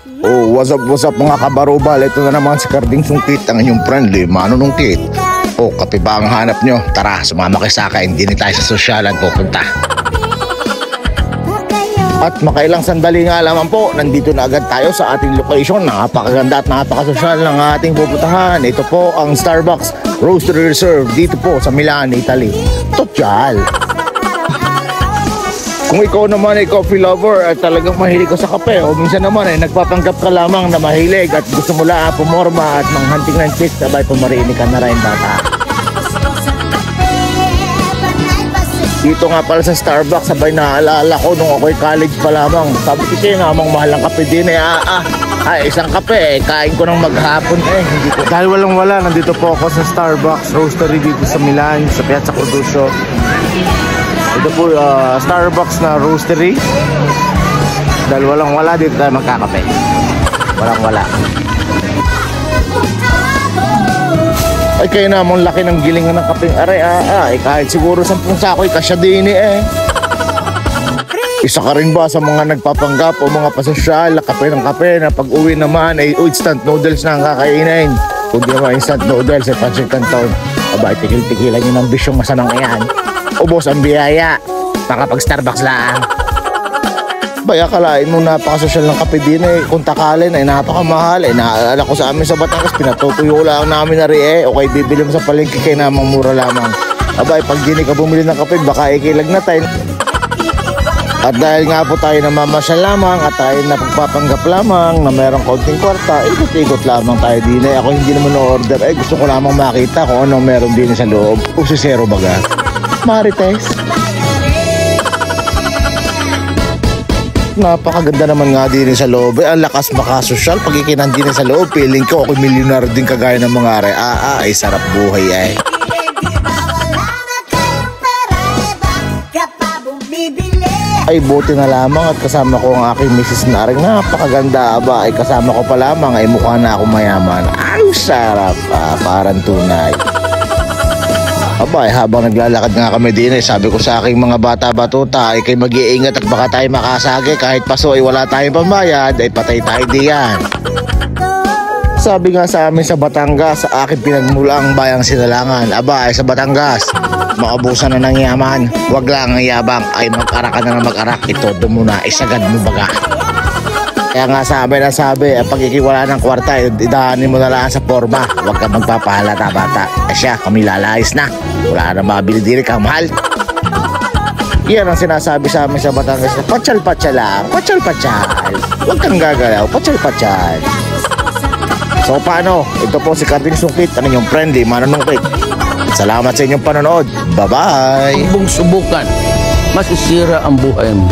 Oh, what's up mga kabarubal? Ito na naman si Karding Sungkit, ang inyong friendly manunungkit. Oh, kape ba ang hanap nyo? Tara, sumama kayo sa akin, hindi tayo sa sosyalan pupunta. At makailang sandali nga lamang po, nandito na agad tayo sa ating location. Napakaganda at napakasosyal ng ating pupuntahan. Ito po ang Starbucks Roastery Reserve dito po sa Milan, Italy. Total! Kung ikaw naman ay coffee lover at talagang mahilig ko sa kape, o minsan naman ay nagpapanggap ka lamang na mahilig at gusto mo lang pumorma at manghanting ng chicks, sabay pumarinig ka na rin bata. Dito nga pala sa Starbucks, sabay naaalala ko nung ako'y college pa lamang. Sabi ko kayo namang mahal ang kape din isang kape kain ko ng maghapon hindi ko. Dahil walang wala, nandito po ako sa Starbucks Roastery dito sa Milan, sa Piazza Cordusio. Ito po Starbucks na roastery. Dahil walang wala, dito tayo magkakape. Walang wala. Ay kayo namang laki ng gilingan ng kapeng aray kahit siguro 10 sako'y kasya din Isa ka rin ba sa mga nagpapanggap o mga pasosyal na kape ng kape na pag uwi naman ay instant noodles na ang kakainin? Kung di naman instant noodles ay pancit canton. Aba, tikil-tikilan nyo ng bisyong masanang iyan. Ubos ang biyaya, makapag Starbucks lang. Baya akalain mo napakasosyal ng kape din kung takalin ay napakamahal. Naalala ko sa amin sa Batangas, pinatutuyo lang namin na rin okay, bibili mo sa palengke kay namang mura lamang. Aba, pag gini ka bumili ng kape, baka ikilag na tayo. At dahil nga po tayo namamasyal lamang at tayo napagpapanggap lamang na mayroong kaunting kwarta, ikot-ikot lamang tayo din Ako hindi naman na-order, gusto ko lamang makita kung anong meron din sa loob. Usisero baga. Marites. Napakaganda naman nga din sa loob. Ang lakas makasosyal. Pag ikinandin sa loob, feeling ko ako'y milyonaryo din kagaya ng mga ay sarap buhay Ay buti na lamang at kasama ko ang aking misis na rin. Napakaganda ay kasama ko pa lamang ay mukha na ako mayaman. Ay sarap parang tunay. Habang naglalakad nga kami din sabi ko sa aking mga bata-batuta ay kayo mag-iingat at baka tayo makasagi kahit paso ay wala tayong pambayad ay patay tayo diyan. Sabi nga sa amin sa Batangas, sa aking pinagmulang bayang Sinalangan, sa Batangas, makabusan na ng yaman, wag lang ang yabang, ay mag-arak ka na mag-arak, itodo mo na, isagad mo baga. Kaya nga sabi, pag ikiwala ng kwarta, idahanin mo na lang sa forma, wag ka magpapahalata bata, siya, kami lalayas na, wala na mabili diri kang mahal. Yan ang sinasabi sa amin sa Batangas, patsal-patsal lang, patsal-patsal, wag kang gagalaw, patsal-patsal. So paano? Ito po si Karding Sungkit, ang inyong friendly manunungkit. Salamat sa inyong panonood. Bye-bye! Huwag subukan, masisira ang buhay mo.